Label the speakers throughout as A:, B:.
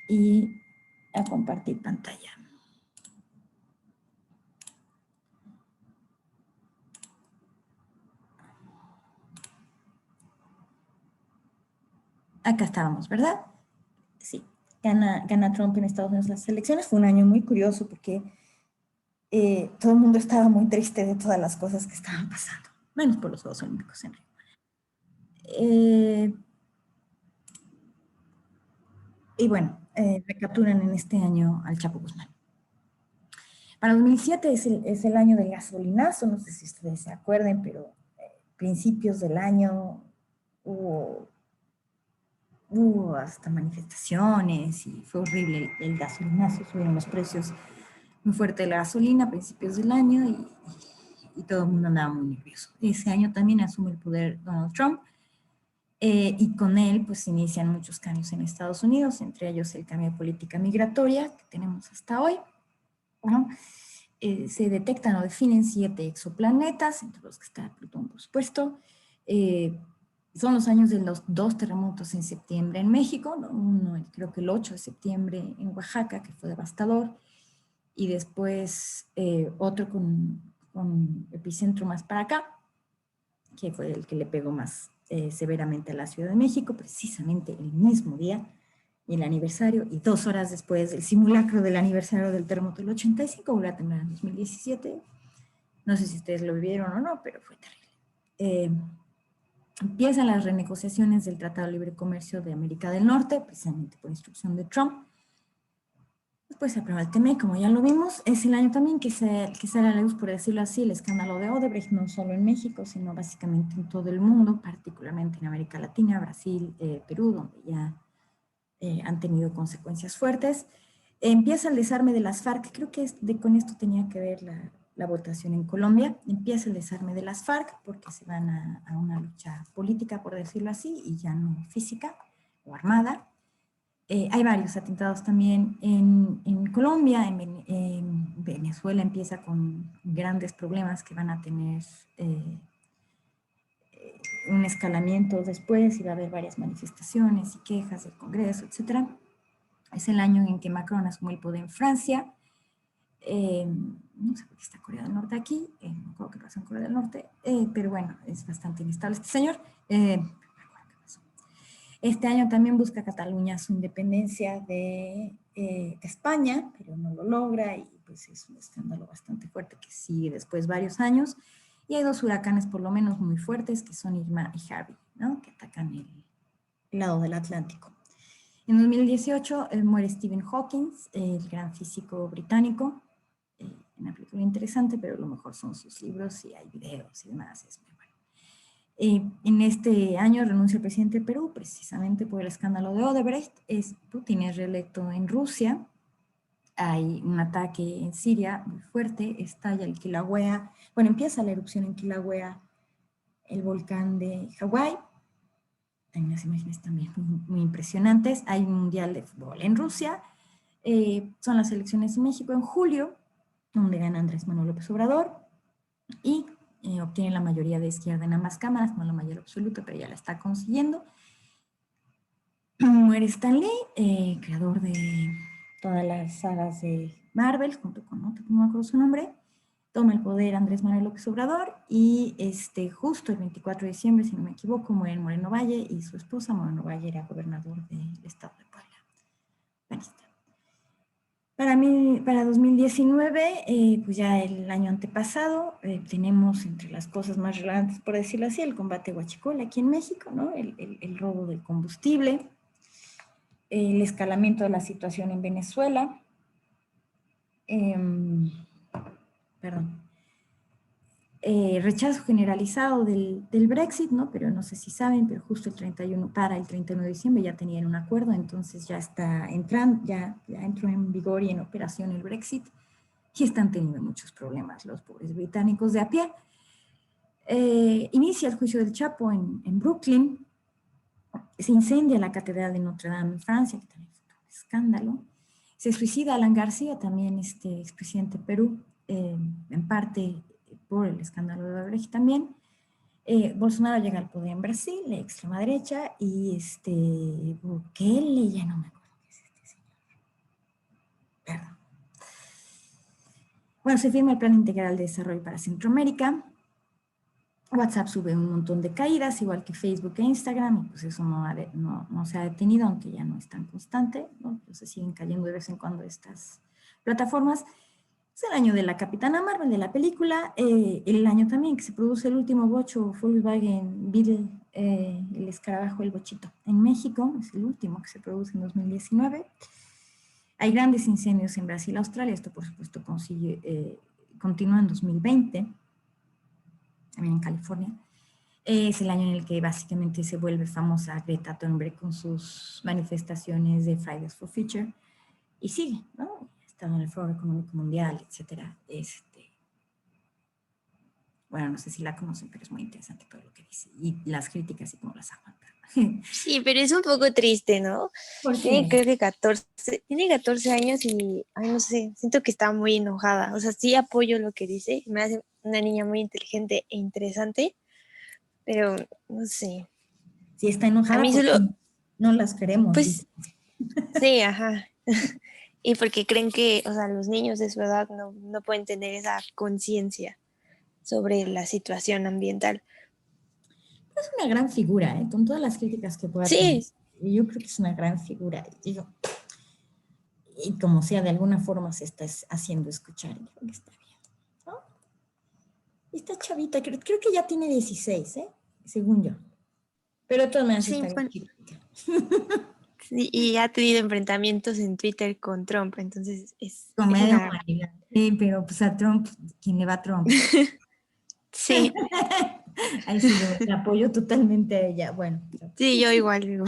A: y a compartir pantalla. Acá estábamos, ¿verdad? Sí, gana Trump en Estados Unidos las elecciones. Fue un año muy curioso porque todo el mundo estaba muy triste de todas las cosas que estaban pasando, menos por los Juegos Olímpicos en Río. Y bueno, recapturan en este año al Chapo Guzmán. Para 2007 es el año del gasolinazo, no sé si ustedes se acuerden, pero principios del año hubo hasta manifestaciones y fue horrible el gasolinazo, subieron los precios muy fuerte de la gasolina a principios del año y todo el mundo andaba muy nervioso. Ese año también asume el poder Donald Trump y con él pues inician muchos cambios en Estados Unidos, entre ellos el cambio de política migratoria que tenemos hasta hoy, ¿no? Se detectan o definen 7 exoplanetas, entre los que está Plutón, por supuesto. Son los años de los 2 terremotos en septiembre en México, ¿no? Uno, creo que el 8 de septiembre en Oaxaca, que fue devastador, y después otro con epicentro más para acá, que fue el que le pegó más severamente a la Ciudad de México, precisamente el mismo día, y el aniversario, y 2 horas después del simulacro del aniversario del terremoto del 85, volvió a temblar en 2017. No sé si ustedes lo vivieron o no, pero fue terrible. Empiezan las renegociaciones del Tratado de Libre Comercio de América del Norte, precisamente por instrucción de Trump. Después se aprueba el TME, como ya lo vimos. Es el año también que sale a la luz, por decirlo así, el escándalo de Odebrecht, no solo en México, sino básicamente en todo el mundo, particularmente en América Latina, Brasil, Perú, donde ya han tenido consecuencias fuertes. Empieza el desarme de las FARC, creo que con esto tenía que ver la votación en Colombia. Empieza el desarme de las FARC porque se van a una lucha política, por decirlo así, y ya no física o armada. Hay varios atentados también en Colombia, en Venezuela empieza con grandes problemas que van a tener un escalamiento después y va a haber varias manifestaciones y quejas del Congreso, etc. Es el año en que Macron asume el poder en Francia. No sé por qué está Corea del Norte aquí, no creo que pasó en Corea del Norte, pero bueno, es bastante inestable este señor. Este año también busca Cataluña su independencia de España, pero no lo logra y pues es un escándalo bastante fuerte que sigue después varios años. Y hay 2 huracanes por lo menos muy fuertes que son Irma y Harvey, ¿no? Que atacan el lado del Atlántico. En 2018 muere Stephen Hawking, el gran físico británico. Una película interesante, pero lo mejor son sus libros y hay videos y demás. Es muy bueno. En este año renuncia el presidente de Perú, precisamente por el escándalo de Odebrecht. Putin es reelecto en Rusia. Hay un ataque en Siria muy fuerte, estalla el Kilauea. Bueno, empieza la erupción en Kilauea, el volcán de Hawái. Hay unas imágenes también muy impresionantes. Hay un mundial de fútbol en Rusia. Son las elecciones en México en julio, donde gana Andrés Manuel López Obrador y obtiene la mayoría de izquierda en ambas cámaras, no la mayoría absoluta, pero ya la está consiguiendo. Muere Stan Lee, creador de todas las sagas de Marvel, junto con otro, no me acuerdo su nombre. Toma el poder Andrés Manuel López Obrador y justo el 24 de diciembre, si no me equivoco, muere Moreno Valle y su esposa. Moreno Valle era gobernador del estado de Puebla. Para 2019, pues ya el año antepasado, tenemos entre las cosas más relevantes, por decirlo así, el combate Huachicol aquí en México, ¿no? El robo del combustible, el escalamiento de la situación en Venezuela, perdón, rechazo generalizado del Brexit, ¿no? Pero no sé si saben, pero justo el 31 de diciembre ya tenían un acuerdo, entonces ya está entrando, ya entró en vigor y en operación el Brexit, y están teniendo muchos problemas los pobres británicos de a pie. Inicia el juicio del Chapo en Brooklyn, se incendia la Catedral de Notre Dame en Francia, que también fue un escándalo. Se suicida Alan García, también expresidente de Perú, en parte por el escándalo de Odebrecht también. Bolsonaro llega al poder en Brasil, la extrema derecha, y Bukele, ya no me acuerdo qué es este señor. Bueno, se firma el Plan Integral de Desarrollo para Centroamérica. WhatsApp sube un montón de caídas, igual que Facebook e Instagram, y pues eso no se ha detenido, aunque ya no es tan constante, ¿no? Entonces siguen cayendo de vez en cuando estas plataformas. Es el año de la Capitana Marvel, de la película, el año también que se produce el último bocho Volkswagen Beetle, el escarabajo, el bochito, en México, es el último que se produce en 2019. Hay grandes incendios en Brasil y Australia, esto por supuesto continúa en 2020, también en California. Es el año en el que básicamente se vuelve famosa Greta Thunberg con sus manifestaciones de Fridays for Future, y sigue, ¿no? Está en el Foro Económico Mundial, etcétera. Bueno, no sé si la conocen, pero es muy interesante todo lo que dice, y las críticas y cómo las aguanta.
B: Sí, pero es un poco triste, ¿no?
A: ¿Por
B: Tiene
A: qué?
B: creo que 14, tiene 14 años y, ay, no sé, siento que está muy enojada. O sea, sí apoyo lo que dice, me hace una niña muy inteligente e interesante, pero no sé.
A: Si está
B: A
A: enojada
B: mí
A: porque
B: solo,
A: no las queremos, dice.
B: pues sí, ajá. Y porque creen que, o sea, los niños de su edad no pueden tener esa conciencia sobre la situación ambiental.
A: Es una gran figura, ¿eh? Con todas las críticas que pueda tener.
B: Sí,
A: Yo creo que es una gran figura. Y como sea, de alguna forma se está haciendo escuchar. Y creo que está bien, ¿no? Esta chavita, creo que ya tiene 16, ¿eh? Según yo. Pero de todas maneras
B: sí,
A: está bien
B: bueno,
A: chiquita.
B: sí, y ha tenido enfrentamientos en Twitter con Trump, entonces es
A: Comedia
B: una...
A: humanidad. Sí, pero pues a Trump, ¿quién le va a Trump?
B: Sí,
A: Ahí sí le apoyo totalmente a ella. Bueno,
B: sí, yo igual digo.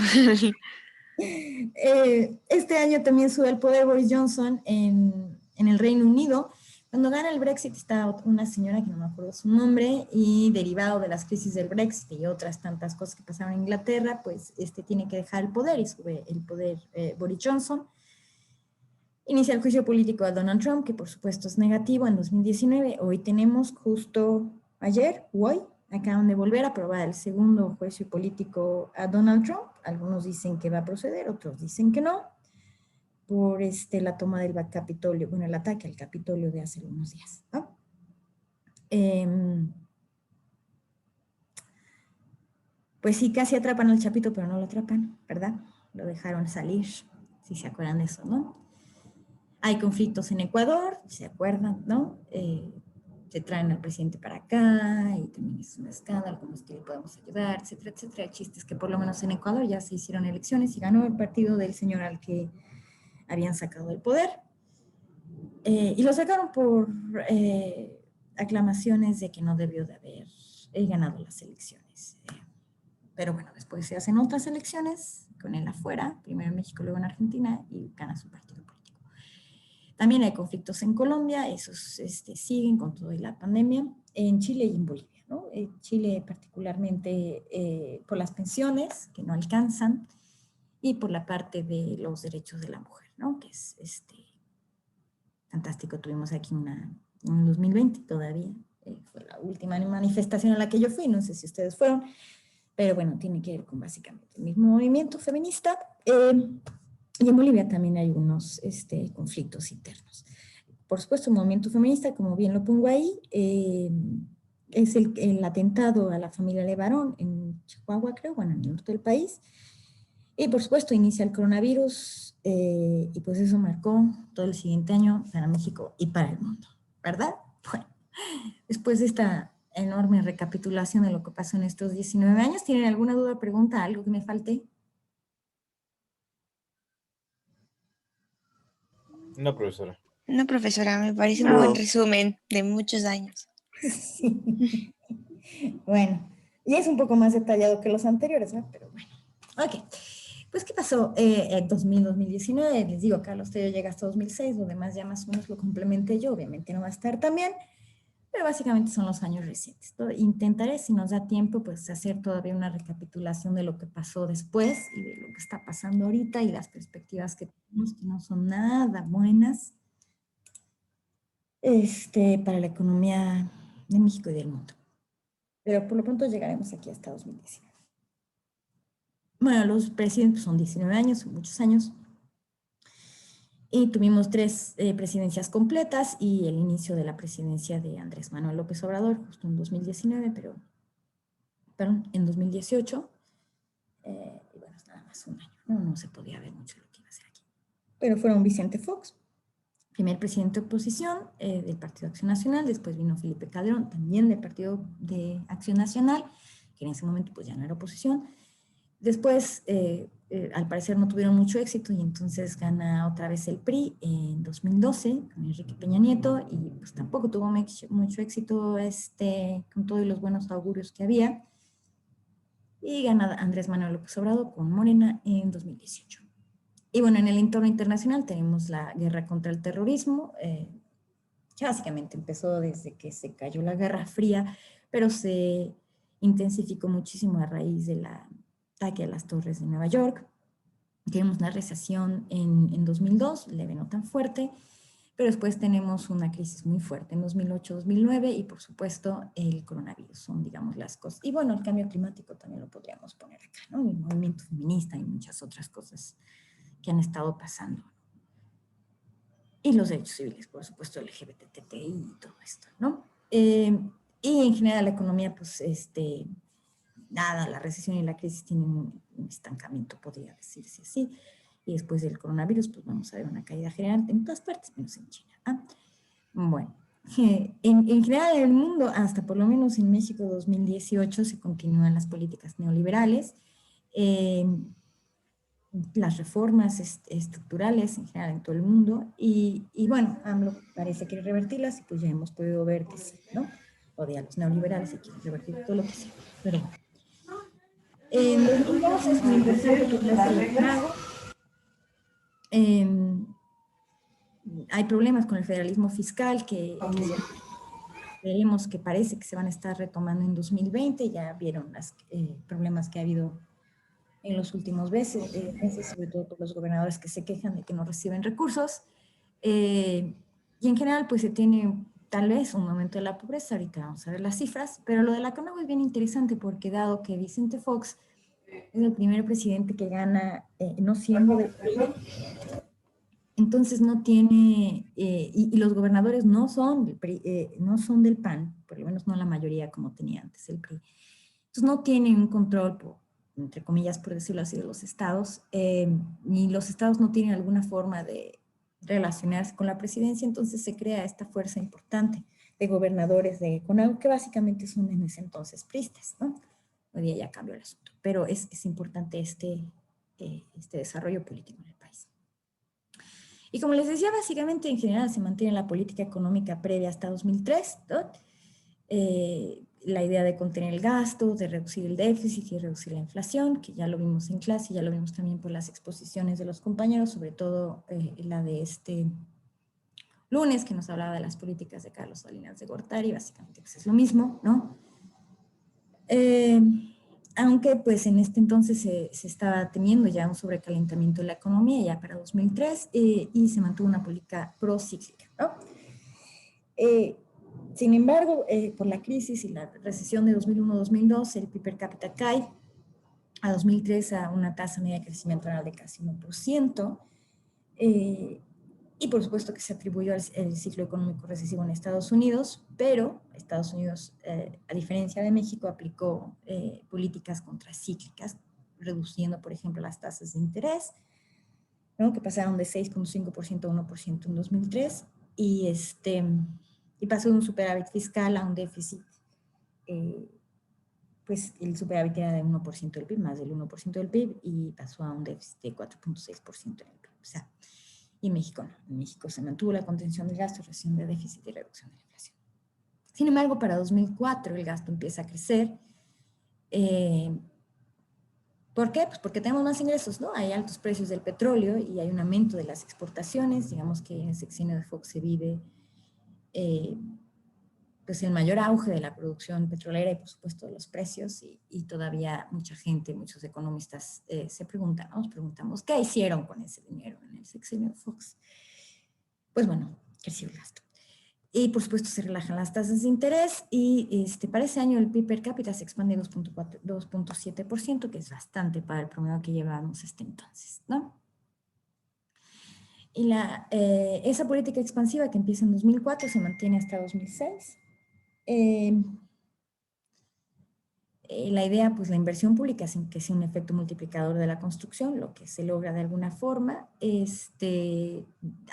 A: este año también sube al poder Boris Johnson en el Reino Unido. Cuando gana el Brexit está una señora que no me acuerdo su nombre, y derivado de las crisis del Brexit y otras tantas cosas que pasaron en Inglaterra, pues tiene que dejar el poder, y sube el poder Boris Johnson. Inicia el juicio político a Donald Trump, que por supuesto es negativo en 2019. Hoy tenemos, justo ayer o hoy, acaban de volver a aprobar el segundo juicio político a Donald Trump. Algunos dicen que va a proceder, otros dicen que no, por la toma del Capitolio, bueno, el ataque al Capitolio de hace unos días, ¿no? Pues sí, casi atrapan al Chapito, pero no lo atrapan, ¿verdad? Lo dejaron salir, si se acuerdan de eso, ¿no? Hay conflictos en Ecuador, ¿se acuerdan, no? Se traen al presidente para acá y también es un escándalo, como es que le podemos ayudar, etcétera, etcétera. El chiste es que por lo menos en Ecuador ya se hicieron elecciones y ganó el partido del señor al que habían sacado del poder. Y lo sacaron por aclamaciones de que no debió de haber ganado las elecciones. Pero bueno, después se hacen otras elecciones con él afuera, primero en México, luego en Argentina, y gana su partido político. También hay conflictos en Colombia, esos siguen con toda la pandemia, en Chile y en Bolivia, ¿no? Chile particularmente por las pensiones que no alcanzan, y por la parte de los derechos de la mujer, ¿no? Que es fantástico. Tuvimos aquí en 2020 todavía, fue la última manifestación a la que yo fui, no sé si ustedes fueron, pero bueno, tiene que ver con básicamente el mismo movimiento feminista. Y en Bolivia también hay unos conflictos internos. Por supuesto, el movimiento feminista, como bien lo pongo ahí, es el atentado a la familia Levarón en Chihuahua, creo, bueno, en el norte del país. Y por supuesto, inicia el coronavirus, y pues eso marcó todo el siguiente año para México y para el mundo, ¿verdad? Bueno, después de esta enorme recapitulación de lo que pasó en estos 19 años, ¿tienen alguna duda, pregunta, algo que me falte?
C: No, profesora.
B: No, profesora, me parece un buen
A: No.
B: resumen de muchos años.
A: Sí. Bueno, y es un poco más detallado que los anteriores, ¿no? Pero bueno. Ok. Pues, ¿qué pasó? 2019, les digo, Carlos Tello llega hasta 2006, lo demás ya más o menos lo complementé yo, obviamente no va a estar también, pero básicamente son los años recientes. Intentaré, si nos da tiempo, pues hacer todavía una recapitulación de lo que pasó después y de lo que está pasando ahorita y las perspectivas que tenemos, que no son nada buenas para la economía de México y del mundo. Pero por lo pronto llegaremos aquí hasta 2019. Bueno, los presidentes son 19 años, son muchos años. Y tuvimos 3 presidencias completas y el inicio de la presidencia de Andrés Manuel López Obrador, justo en 2019, perdón, en 2018. Y bueno, es nada más un año, ¿no? No se podía ver mucho lo que iba a hacer aquí. Pero fueron Vicente Fox, primer presidente de oposición del Partido Acción Nacional, después vino Felipe Calderón, también del Partido de Acción Nacional, que en ese momento pues ya no era oposición. Después, al parecer no tuvieron mucho éxito y entonces gana otra vez el PRI en 2012 con Enrique Peña Nieto y pues tampoco tuvo mucho éxito con todos los buenos augurios que había. Y gana Andrés Manuel López Obrador con Morena en 2018. Y bueno, en el entorno internacional tenemos la guerra contra el terrorismo, que básicamente empezó desde que se cayó la Guerra Fría, pero se intensificó muchísimo a raíz del ataque a las torres de Nueva York. Tenemos una recesión en 2002, leve no tan fuerte, pero después tenemos una crisis muy fuerte en 2008-2009 y por supuesto el coronavirus son, digamos, las cosas. Y bueno, el cambio climático también lo podríamos poner acá, ¿no? El movimiento feminista y muchas otras cosas que han estado pasando. Y los derechos civiles, por supuesto, el LGBTI y todo esto, ¿no? Y en general la economía, pues, nada, la recesión y la crisis tienen un estancamiento, podría decirse así. Y después del coronavirus, pues vamos a ver una caída general en todas partes, menos en China. ¿Ah? Bueno, en general en el mundo, hasta por lo menos en México 2018, se continúan las políticas neoliberales. Las reformas estructurales en general en todo el mundo y bueno, AMLO parece que quiere revertirlas y pues ya hemos podido ver que sí, ¿no? Odia a los neoliberales y quiere revertir todo lo que sea, pero bueno. En 2012 es muy importante que pase el pago. Hay problemas con el federalismo fiscal que veremos que parece que se van a estar retomando en 2020, ya vieron los problemas que ha habido en los últimos meses, sobre todo por los gobernadores que se quejan de que no reciben recursos. Y en general, pues se tiene tal vez un aumento de la pobreza, ahorita vamos a ver las cifras, pero lo de la Conagua es bien interesante porque dado que Vicente Fox es el primer presidente que gana no siendo del PRI, entonces no tiene, y los gobernadores no son del PRI, no son del PAN, por lo menos no la mayoría como tenía antes el PRI. Entonces no tienen un control, entre comillas, por decirlo así, de los estados, ni los estados no tienen alguna forma de relacionarse con la presidencia, entonces se crea esta fuerza importante de gobernadores de Conagua, que básicamente son en ese entonces priistas, ¿no? Hoy día ya cambió el asunto, pero es importante este desarrollo político en el país. Y como les decía, básicamente en general se mantiene la política económica previa hasta 2003, ¿no? La idea de contener el gasto, de reducir el déficit y reducir la inflación, que ya lo vimos en clase, ya lo vimos también por las exposiciones de los compañeros, sobre todo la de este lunes, que nos hablaba de las políticas de Carlos Salinas de Gortari, básicamente pues es lo mismo, ¿no? Aunque pues en este entonces se estaba teniendo ya un sobrecalentamiento de la economía ya para 2003 y se mantuvo una política procíclica, ¿no? Sin embargo, por la crisis y la recesión de 2001-2002, el PIB per cápita cae a 2003 a una tasa media de crecimiento anual de casi 1%, y por supuesto que se atribuyó al ciclo económico recesivo en Estados Unidos, pero Estados Unidos, a diferencia de México, aplicó políticas contracíclicas, reduciendo, por ejemplo, las tasas de interés, ¿no? Que pasaron de 6.5% a 1% en 2003, y pasó de un superávit fiscal a un déficit, pues el superávit era de 1% del PIB, más del 1% del PIB, y pasó a un déficit de 4.6% del PIB. O sea, y México no. En México se mantuvo la contención del gasto, reducción de déficit y reducción de la inflación. Sin embargo, para 2004 el gasto empieza a crecer. ¿Por qué? Pues porque tenemos más ingresos, ¿no? Hay altos precios del petróleo y hay un aumento de las exportaciones. Digamos que en el sexenio de Fox se vive pues el mayor auge de la producción petrolera y por supuesto de los precios y todavía mucha gente, muchos economistas se preguntan, nos preguntamos, ¿qué hicieron con ese dinero en el sexenio de Fox? Pues bueno, creció el gasto. Y por supuesto se relajan las tasas de interés y para ese año el PIB per cápita se expande 2.7%, que es bastante para el promedio que llevábamos hasta entonces, ¿no? Y esa política expansiva que empieza en 2004 se mantiene hasta 2006. La idea, pues la inversión pública, sin que sea un efecto multiplicador de la construcción, lo que se logra de alguna forma.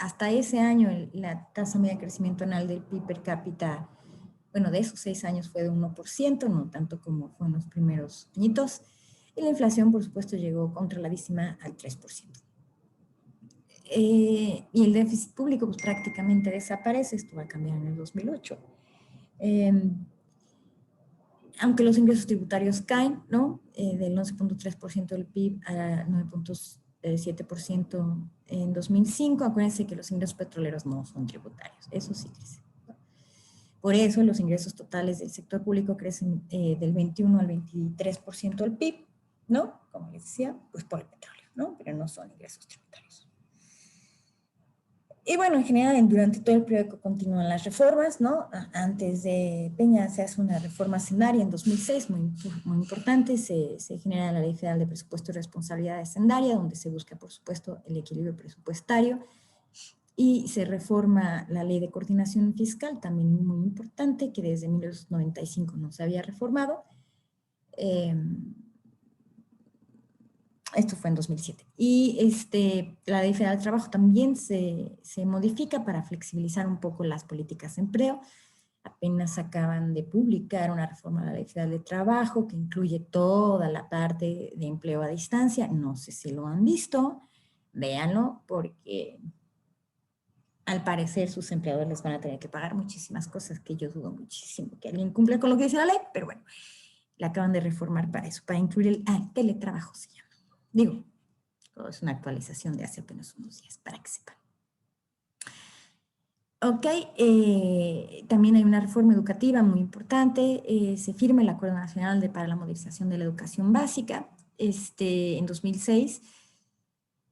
A: Hasta ese año, la tasa media de crecimiento anual del PIB per cápita, bueno, de esos 6 años fue de 1%, no tanto como fue en los primeros añitos. Y la inflación, por supuesto, llegó controladísima al 3%. Y el déficit público, pues prácticamente desaparece. Esto va a cambiar en el 2008. Aunque los ingresos tributarios caen, ¿no? Del 11.3% del PIB a 9.7% en 2005, acuérdense que los ingresos petroleros no son tributarios, eso sí crece. Por eso los ingresos totales del sector público crecen del 21 al 23% del PIB, ¿no? Como les decía, pues por el petróleo, ¿no? Pero no son ingresos tributarios. Y bueno, en general, durante todo el periodo continúan las reformas, ¿no? Antes de Peña se hace una reforma hacendaria en 2006, muy importante, se genera la Ley Federal de Presupuesto y Responsabilidad Hacendaria, donde se busca, por supuesto, el equilibrio presupuestario, y se reforma la Ley de Coordinación Fiscal, también muy importante, que desde 1995 no se había reformado. Esto fue en 2007. Y la Ley Federal del Trabajo también se modifica para flexibilizar un poco las políticas de empleo. Apenas acaban de publicar una reforma a la Ley Federal de Trabajo que incluye toda la parte de empleo a distancia. No sé si lo han visto, véanlo, porque al parecer sus empleadores les van a tener que pagar muchísimas cosas que yo dudo muchísimo que alguien cumpla con lo que dice la ley, pero bueno, la acaban de reformar para eso, para incluir el teletrabajo, se llama. Digo, todo es una actualización de hace apenas unos días, para que sepan. Ok, también hay una reforma educativa muy importante. Se firma el Acuerdo Nacional para la Modernización de la Educación Básica en 2006,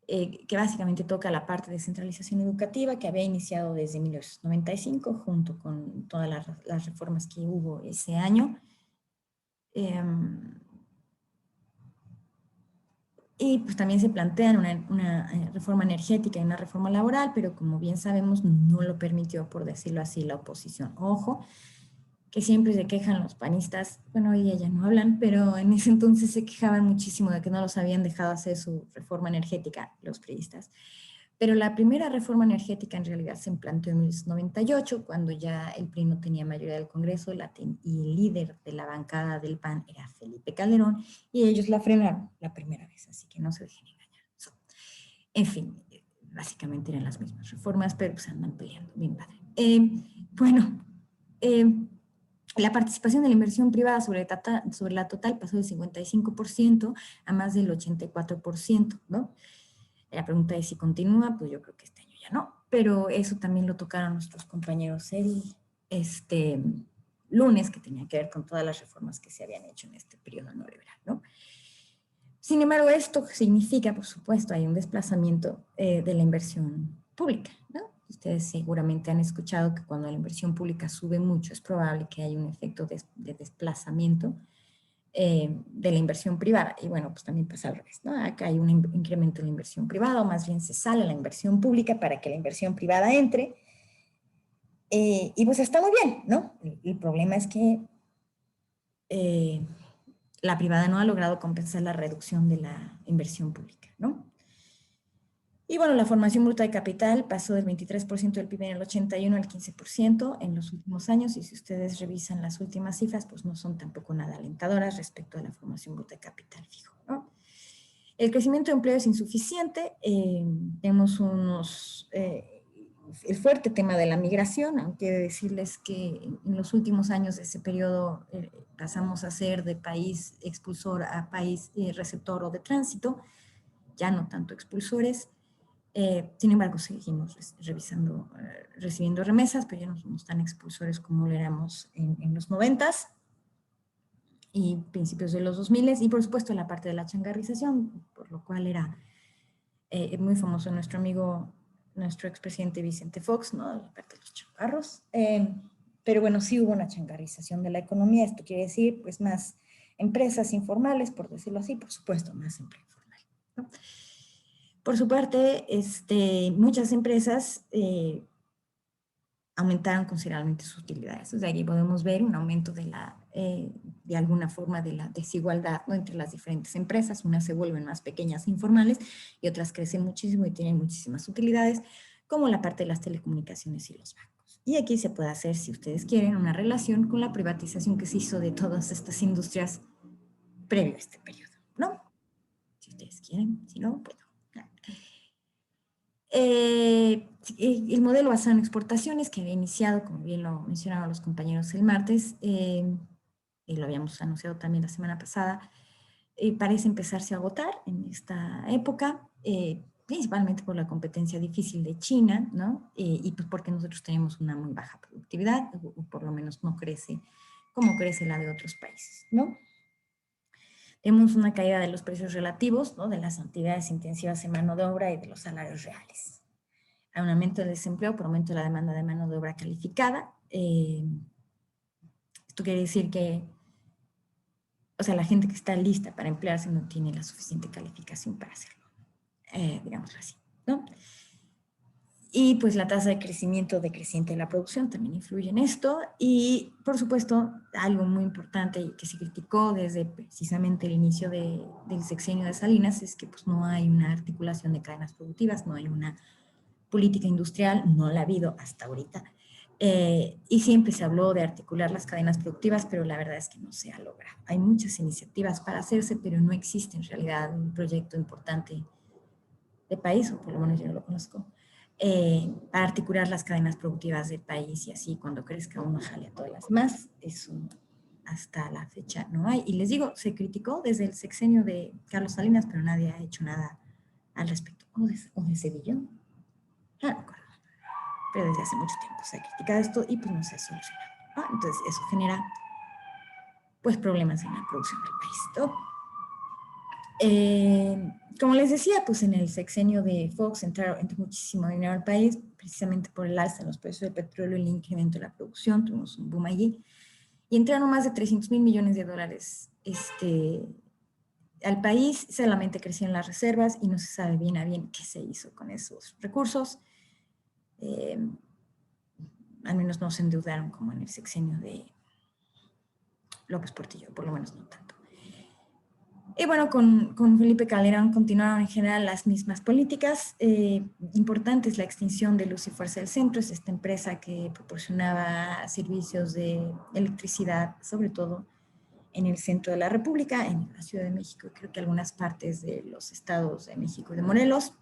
A: que básicamente toca la parte de centralización educativa que había iniciado desde 1995, junto con todas las reformas que hubo ese año. Y pues también se plantean una reforma energética y una reforma laboral, pero como bien sabemos no lo permitió, por decirlo así, la oposición. Ojo, que siempre se quejan los panistas, bueno, hoy ya no hablan, pero en ese entonces se quejaban muchísimo de que no los habían dejado hacer su reforma energética, los priistas. Pero la primera reforma energética en realidad se planteó en 1998, cuando ya el PRI no tenía mayoría del Congreso y el líder de la bancada del PAN era Felipe Calderón, y ellos la frenaron la primera vez, así que no se dejen engañar. En fin, básicamente eran las mismas reformas, pero pues andan peleando, bien padre. La participación de la inversión privada sobre la total pasó del 55% a más del 84%, ¿no? La pregunta es si continúa, pues yo creo que este año ya no, pero eso también lo tocaron nuestros compañeros el lunes, que tenía que ver con todas las reformas que se habían hecho en este periodo neoliberal, ¿no? Sin embargo, esto significa, por supuesto, hay un desplazamiento de la inversión pública, ¿no? Ustedes seguramente han escuchado que cuando la inversión pública sube mucho es probable que haya un efecto de desplazamiento de la inversión privada. Y bueno, pues también pasa al revés, ¿no? Acá hay un incremento en la inversión privada, o más bien se sale la inversión pública para que la inversión privada entre. Y pues está muy bien, ¿no? El problema es que la privada no ha logrado compensar la reducción de la inversión pública, ¿no? Y bueno, la formación bruta de capital pasó del 23% del PIB en el 81 al 15% en los últimos años, y si ustedes revisan las últimas cifras, pues no son tampoco nada alentadoras respecto a la formación bruta de capital fijo, ¿no? El crecimiento de empleo es insuficiente, tenemos el fuerte tema de la migración, aunque decirles que en los últimos años de ese periodo pasamos a ser de país expulsor a país receptor o de tránsito, ya no tanto expulsores. Sin embargo, seguimos recibiendo remesas, pero ya no somos tan expulsores como lo éramos en los 90s y principios de los 2000s, y por supuesto la parte de la changarrización, por lo cual era muy famoso nuestro expresidente Vicente Fox, ¿no? La parte de los changarros. Pero bueno, sí hubo una changarrización de la economía, esto quiere decir pues más empresas informales, por decirlo así, por supuesto más empleo informal, ¿no? Por su parte, muchas empresas aumentaron considerablemente sus utilidades. O sea, aquí podemos ver un aumento de alguna forma de la desigualdad, ¿no?, entre las diferentes empresas. Unas se vuelven más pequeñas e informales y otras crecen muchísimo y tienen muchísimas utilidades, como la parte de las telecomunicaciones y los bancos. Y aquí se puede hacer, si ustedes quieren, una relación con la privatización que se hizo de todas estas industrias previo a este periodo, ¿no? Si ustedes quieren, si no, pues no. El modelo basado en exportaciones que había iniciado, como bien lo mencionaron los compañeros el martes, y lo habíamos anunciado también la semana pasada, parece empezarse a agotar en esta época, principalmente por la competencia difícil de China, ¿no? Y pues porque nosotros tenemos una muy baja productividad, o por lo menos no crece como crece la de otros países, ¿no? Tenemos una caída de los precios relativos, ¿no?, de las actividades intensivas en mano de obra y de los salarios reales. Hay un aumento del desempleo por aumento de la demanda de mano de obra calificada. Esto quiere decir que, o sea, la gente que está lista para emplearse no tiene la suficiente calificación para hacerlo, digámoslo así, ¿no? Y pues la tasa de crecimiento decreciente de la producción también influye en esto. Y por supuesto, algo muy importante y que se criticó desde precisamente el inicio del sexenio de Salinas es que pues no hay una articulación de cadenas productivas, no hay una política industrial, no la ha habido hasta ahorita. Y siempre se habló de articular las cadenas productivas, pero la verdad es que no se ha logrado. Hay muchas iniciativas para hacerse, pero no existe en realidad un proyecto importante de país, o por lo menos yo no lo conozco, para articular las cadenas productivas del país y así cuando crezca uno jale a todas las demás. Eso hasta la fecha no hay. Y les digo, se criticó desde el sexenio de Carlos Salinas, pero nadie ha hecho nada al respecto. O de Cedillo. No me acuerdo. Pero desde hace mucho tiempo se ha criticado esto y pues no se ha solucionado, ¿no? Entonces eso genera pues problemas en la producción del país, ¿no? Como les decía, pues en el sexenio de Fox entró muchísimo dinero al país, precisamente por el alza en los precios del petróleo y el incremento de la producción, tuvimos un boom allí, y entraron más de 300 mil millones de dólares al país, solamente crecieron las reservas y no se sabe bien a bien qué se hizo con esos recursos. Al menos no se endeudaron como en el sexenio de López Portillo, por lo menos no tanto. Y bueno, con Felipe Calderón continuaron en general las mismas políticas. Importante es la extinción de Luz y Fuerza del Centro, es esta empresa que proporcionaba servicios de electricidad, sobre todo en el centro de la República, en la Ciudad de México, creo que algunas partes de los estados de México y de Morelos.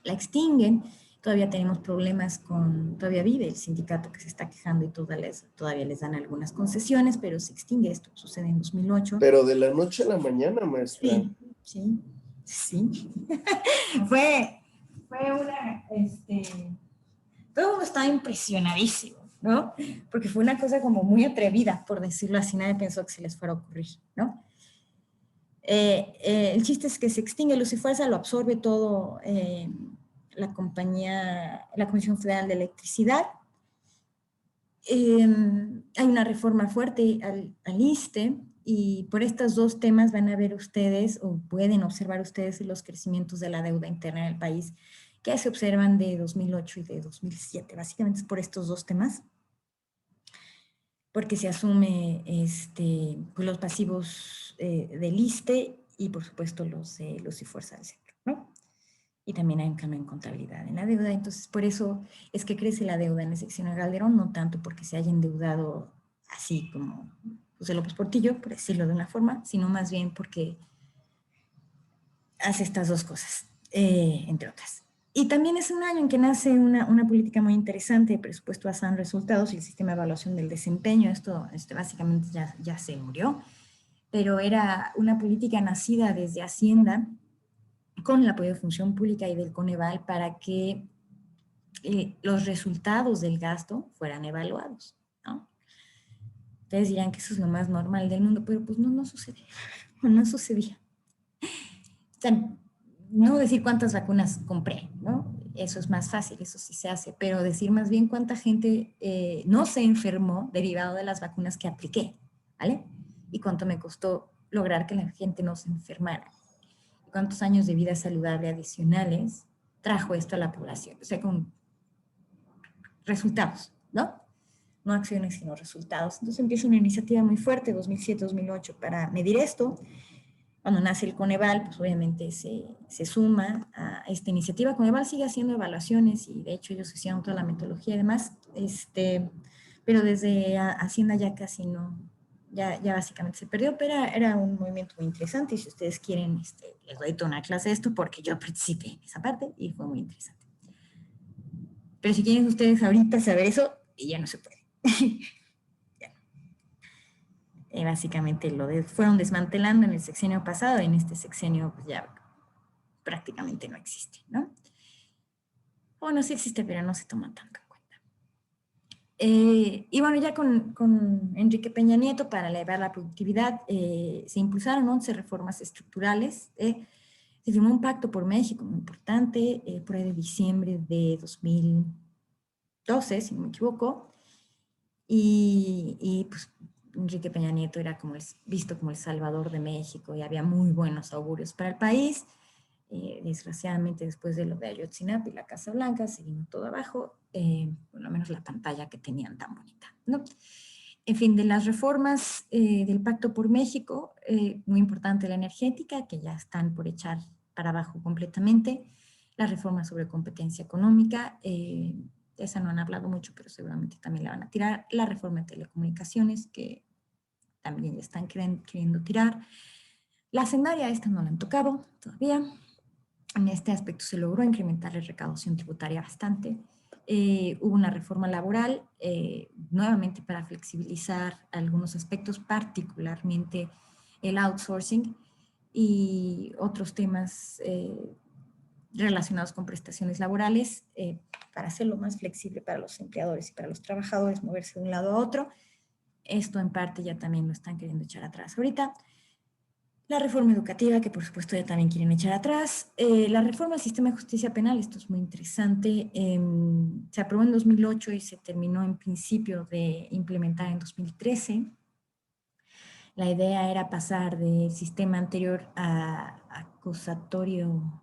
A: La extinguen. Todavía tenemos problemas todavía vive el sindicato que se está quejando y todavía les dan algunas concesiones, pero se extingue esto, sucede en 2008.
C: Pero de la noche a la mañana, maestra.
A: Sí. fue una, todo el mundo estaba impresionadísimo, ¿no? Porque fue una cosa como muy atrevida, por decirlo así, nadie pensó que se les fuera a ocurrir, ¿no? El chiste es que se extingue Luz y Fuerza, lo absorbe todo la Comisión Federal de Electricidad. Hay una reforma fuerte al ISSSTE y por estos dos temas van a ver ustedes o pueden observar ustedes los crecimientos de la deuda interna en el país que se observan de 2008 y de 2007. Básicamente es por estos dos temas, porque se asume pues los pasivos del ISSSTE y por supuesto los de Luz y Fuerza del Centro, ¿no? Y también hay un cambio en contabilidad en la deuda, entonces por eso es que crece la deuda en el sexenio de Calderón, no tanto porque se haya endeudado así como José López Portillo, por decirlo de una forma, sino más bien porque hace estas dos cosas, entre otras. Y también es un año en que nace una política muy interesante de presupuesto basado en resultados y el sistema de evaluación del desempeño. Esto básicamente ya se murió, pero era una política nacida desde Hacienda con el apoyo de Función Pública y del Coneval para que los resultados del gasto fueran evaluados, ¿no? Ustedes dirán que eso es lo más normal del mundo, pero pues no sucede, no sucedía. O sea, no decir cuántas vacunas compré, ¿no? Eso es más fácil, eso sí se hace, pero decir más bien cuánta gente no se enfermó derivado de las vacunas que apliqué, ¿vale? Y cuánto me costó lograr que la gente no se enfermara. cuántos años de vida saludable adicionales trajo esto a la población, o sea, con resultados, ¿no? No acciones, sino resultados. Entonces empieza una iniciativa muy fuerte, 2007-2008, para medir esto. Cuando nace el Coneval, pues obviamente se suma a esta iniciativa. Coneval sigue haciendo evaluaciones y de hecho ellos hicieron toda la metodología y demás, pero desde Hacienda ya casi no, ya básicamente se perdió, pero era un movimiento muy interesante y si ustedes quieren, les doy toda una clase de esto porque yo participé en esa parte y fue muy interesante. Pero si quieren ustedes ahorita saber eso, ya no se puede. Básicamente fueron desmantelando en el sexenio pasado y en este sexenio pues ya prácticamente no existe, ¿no? Bueno, sí existe, pero no se toma tanto en cuenta. Y bueno, ya con Enrique Peña Nieto, para elevar la productividad, se impulsaron 11 reformas estructurales. Se firmó un pacto por México muy importante, por ahí de diciembre de 2012, si no me equivoco, y pues Enrique Peña Nieto era visto como el salvador de México y había muy buenos augurios para el país. Desgraciadamente, después de lo de Ayotzinapa y la Casa Blanca, se vino todo abajo, por lo menos la pantalla que tenían tan bonita, ¿no? En fin, de las reformas del Pacto por México, muy importante la energética, que ya están por echar para abajo completamente, la reforma sobre competencia económica, esa no han hablado mucho, pero seguramente también la van a tirar, la reforma de telecomunicaciones, que también ya están queriendo tirar, la hacendaria, esta no la han tocado todavía. En este aspecto se logró incrementar la recaudación tributaria bastante. Hubo una reforma laboral, nuevamente para flexibilizar algunos aspectos, particularmente el outsourcing y otros temas relacionados con prestaciones laborales, para hacerlo más flexible para los empleadores y para los trabajadores, moverse de un lado a otro. Esto en parte ya también lo están queriendo echar atrás ahorita. La reforma educativa, que por supuesto ya también quieren echar atrás. La reforma al sistema de justicia penal, esto es muy interesante. Se aprobó en 2008 y se terminó en principio de implementar en 2013. La idea era pasar del sistema anterior a acusatorio.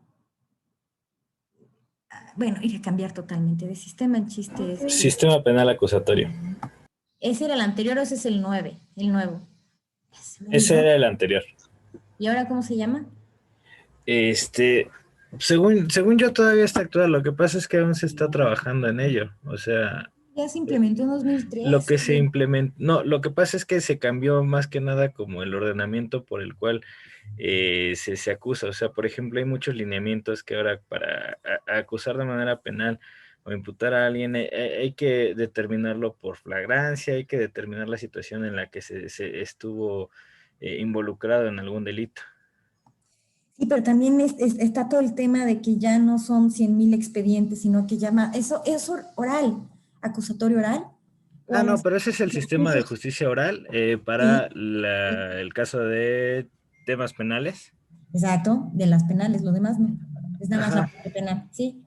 A: Bueno, ir a cambiar totalmente de sistema. El chiste es...
D: Sistema penal acusatorio.
A: ¿Ese era el anterior o ese es el nuevo?
D: Ese era el anterior.
A: ¿Y ahora cómo se llama?
D: Según yo todavía está actual, lo que pasa es que aún se está trabajando en ello, o sea...
A: Ya se implementó en 2003.
D: Lo que se implementó, no, lo que pasa es que se cambió más que nada como el ordenamiento por el cual se acusa, o sea, por ejemplo, hay muchos lineamientos que ahora para acusar de manera penal o imputar a alguien hay que determinarlo por flagrancia, hay que determinar la situación en la que se estuvo involucrado en algún delito.
A: Sí, pero también está todo el tema de que ya no son 100,000 expedientes, sino que eso es oral, acusatorio oral.
D: No, pero ese es el sistema de justicia oral para
A: Sí.
D: el caso de temas penales.
A: Exacto, de las penales, lo demás no. Es nada más la
D: Ajá.
A: parte penal, sí.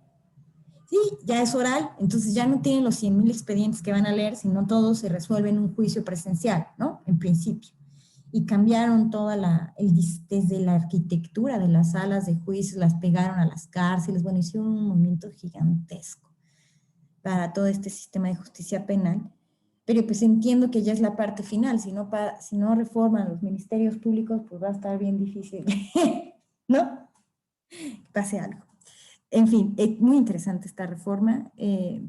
A: Sí, ya es oral, entonces ya no tienen los 100,000 expedientes que van a leer, sino todo se resuelve en un juicio presencial, ¿no? En principio. Y cambiaron desde la arquitectura de las salas de juicios, las pegaron a las cárceles, bueno, hicieron un movimiento gigantesco para todo este sistema de justicia penal, pero pues entiendo que ya es la parte final, si no reforman los ministerios públicos, pues va a estar bien difícil, ¿no? Que pase algo. En fin, muy interesante esta reforma,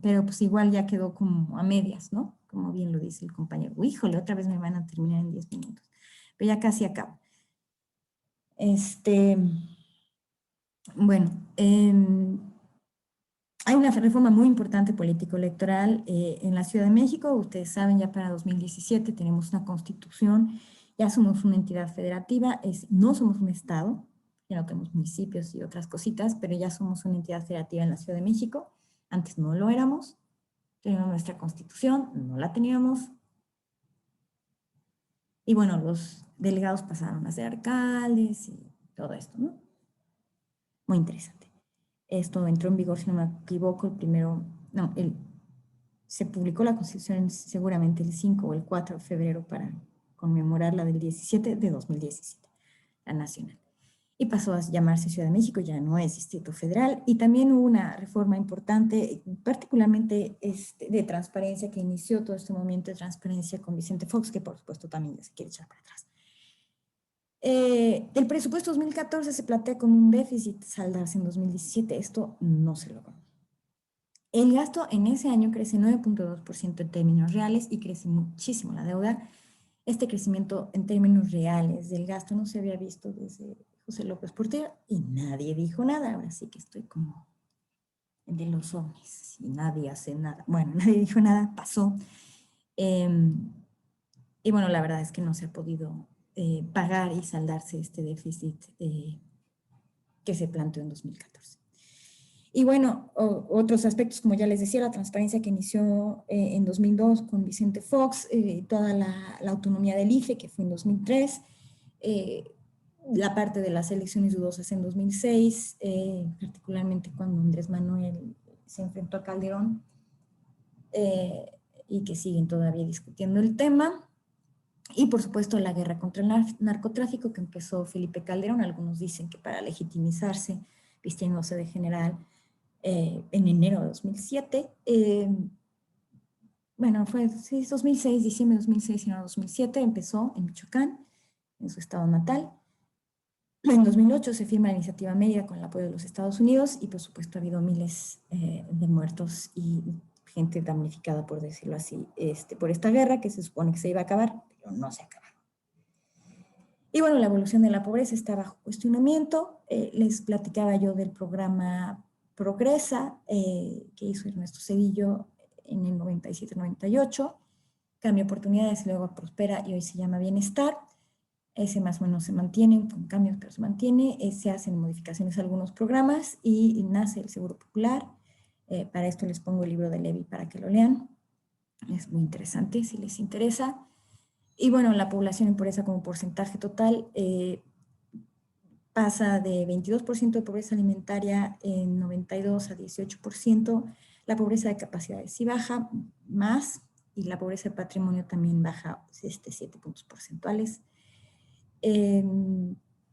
A: pero pues igual ya quedó como a medias, ¿no? Como bien lo dice el compañero. Híjole, otra vez me van a terminar en 10 minutos, pero ya casi acabo. Bueno, hay una reforma muy importante político-electoral en la Ciudad de México. Ustedes saben, ya para 2017 tenemos una constitución, ya somos una entidad federativa, no somos un estado, ya no tenemos municipios y otras cositas, pero ya somos una entidad federativa en la Ciudad de México. Antes no lo éramos, teníamos nuestra constitución, no la teníamos. Y bueno, los delegados pasaron a ser alcaldes y todo esto, ¿no? Muy interesante. Esto entró en vigor, si no me equivoco, se publicó la Constitución seguramente el 5 o el 4 de febrero para conmemorar la del 17 de 2017, la nacional. y pasó a llamarse Ciudad de México, ya no es Distrito Federal, y también hubo una reforma importante, particularmente de transparencia, que inició todo este movimiento de transparencia con Vicente Fox, que por supuesto también ya se quiere echar para atrás. El presupuesto 2014 se plantea con un déficit saldarse en 2017, esto no se logró. El gasto en ese año crece 9.2% en términos reales y crece muchísimo la deuda. Este crecimiento en términos reales del gasto no se había visto desde José López Portillo y nadie dijo nada. Ahora sí que estoy como de los ovnis y nadie hace nada. Bueno, nadie dijo nada, pasó. Y bueno, la verdad es que no se ha podido pagar y saldarse este déficit que se planteó en 2014. Y bueno, otros aspectos, como ya les decía, la transparencia que inició en 2002 con Vicente Fox, toda la autonomía del IFE, que fue en 2003, la parte de las elecciones dudosas en 2006, particularmente cuando Andrés Manuel se enfrentó a Calderón, y que siguen todavía discutiendo el tema. Y por supuesto la guerra contra el narcotráfico que empezó Felipe Calderón, algunos dicen que para legitimizarse, vistiéndose de general, en enero de 2007. Bueno, fue sí, 2006, diciembre de 2006, enero de 2007, empezó en Michoacán, en su estado natal. En 2008 se firma la iniciativa Mérida con el apoyo de los Estados Unidos y por supuesto ha habido miles de muertos y gente damnificada, por decirlo así, por esta guerra que se supone que se iba a acabar, pero no se acaba. Y bueno, la evolución de la pobreza está bajo cuestionamiento. Les platicaba yo del programa Progresa, que hizo Ernesto Zedillo en el 97-98, Cambio Oportunidades, luego Prospera y hoy se llama Bienestar. Ese más o menos se mantiene, con cambios, pero se mantiene. Se hacen modificaciones a algunos programas y nace el Seguro Popular. Para esto les pongo el libro de Levy para que lo lean. Es muy interesante si les interesa. Y bueno, la población en pobreza como porcentaje total pasa de 22% de pobreza alimentaria en 92 a 18%. La pobreza de capacidades sí baja más y la pobreza de patrimonio también baja 7 puntos porcentuales.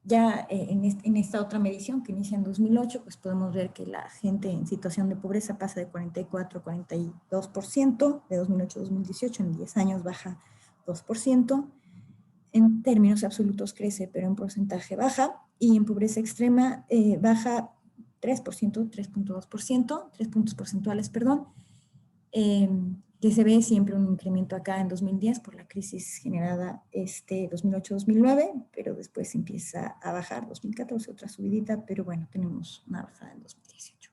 A: Ya en esta otra medición que inicia en 2008, pues podemos ver que la gente en situación de pobreza pasa de 44 a 42%, de 2008 a 2018, en 10 años baja 2%. En términos absolutos crece, pero en porcentaje baja, y en pobreza extrema baja 3%, 3.2%, 3 puntos porcentuales, perdón, que se ve siempre un incremento acá en 2010 por la crisis generada 2008-2009, pero después empieza a bajar, 2014 otra subidita, pero bueno, tenemos una bajada en 2018.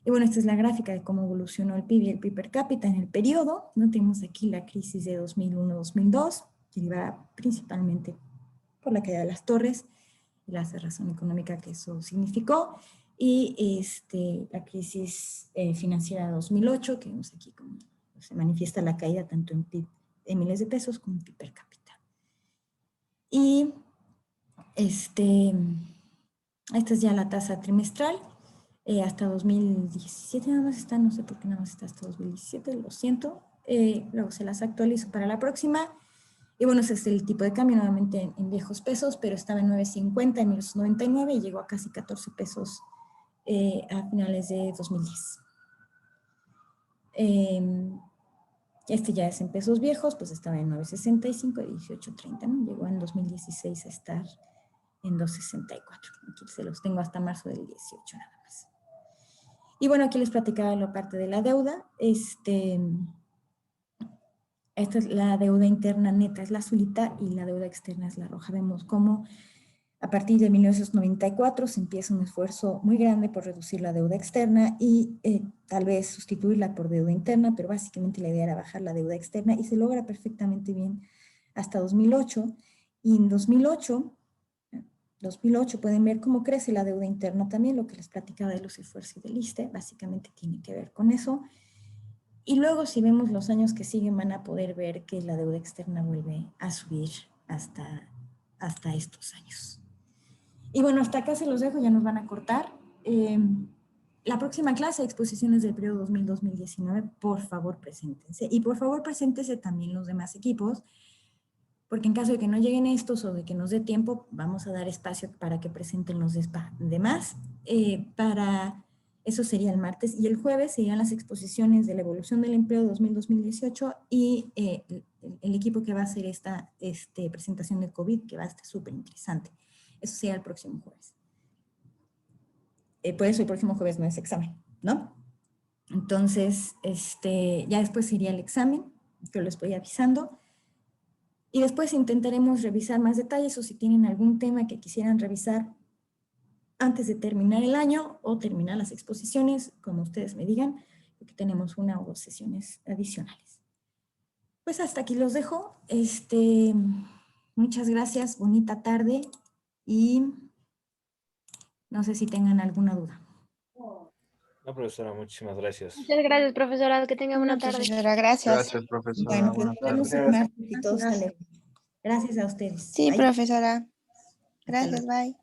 A: Y bueno, esta es la gráfica de cómo evolucionó el PIB y el PIB per cápita en el periodo, ¿no? Tenemos aquí la crisis de 2001-2002, derivada principalmente por la caída de las torres y la cerrazón económica que eso significó, y la crisis financiera de 2008, que vemos aquí como se manifiesta la caída tanto en PIB en miles de pesos como en PIB per cápita. Y esta es ya la tasa trimestral, hasta 2017 nada más está, no sé por qué nada más está hasta 2017, lo siento, luego se las actualizo para la próxima. Y bueno, ese es el tipo de cambio, nuevamente en viejos pesos, pero estaba en 9.50 en 1999 y llegó a casi 14 pesos a finales de 2010. Ya es en pesos viejos, pues estaba en 9.65 y 18.30, ¿no? Llegó en 2016 a estar en 2.64. Aquí se los tengo hasta marzo del 18 nada más. Y bueno, aquí les platicaba la parte de la deuda. Esta es la deuda interna neta, es la azulita, y la deuda externa es la roja. Vemos cómo a partir de 1994 se empieza un esfuerzo muy grande por reducir la deuda externa y tal vez sustituirla por deuda interna, pero básicamente la idea era bajar la deuda externa y se logra perfectamente bien hasta 2008. Y en 2008 pueden ver cómo crece la deuda interna también, lo que les platicaba de los esfuerzos del ISSSTE, básicamente tiene que ver con eso. Y luego si vemos los años que siguen van a poder ver que la deuda externa vuelve a subir hasta estos años. Y bueno, hasta acá se los dejo, ya nos van a cortar. La próxima clase, exposiciones del periodo 2000-2019, por favor preséntense. Y por favor preséntense también los demás equipos, porque en caso de que no lleguen estos o de que nos dé tiempo, vamos a dar espacio para que presenten los demás. Eso sería el martes, y el jueves serían las exposiciones de la evolución del empleo 2000-2018 y el equipo que va a hacer esta presentación del COVID, que va a estar súper interesante. Eso sería el próximo jueves. Por eso el próximo jueves no es examen, ¿no? Entonces, ya después sería el examen, que lo estoy avisando. Y después intentaremos revisar más detalles, o si tienen algún tema que quisieran revisar antes de terminar el año o terminar las exposiciones, como ustedes me digan, porque tenemos 1 o 2 sesiones adicionales. Pues hasta aquí los dejo. Muchas gracias, bonita tarde, y no sé si tengan alguna duda.
D: No, profesora, muchísimas gracias.
B: Muchas gracias, profesora. Que tenga buena tarde.
E: Profesora, gracias.
C: Gracias, profesora.
A: Bueno, pues
C: Buenas
A: nos vemos
C: tardes.
A: el martes y todo sale. Gracias a ustedes.
E: Sí,
A: Bye.
E: profesora.
A: Hasta luego.
E: Gracias, bye.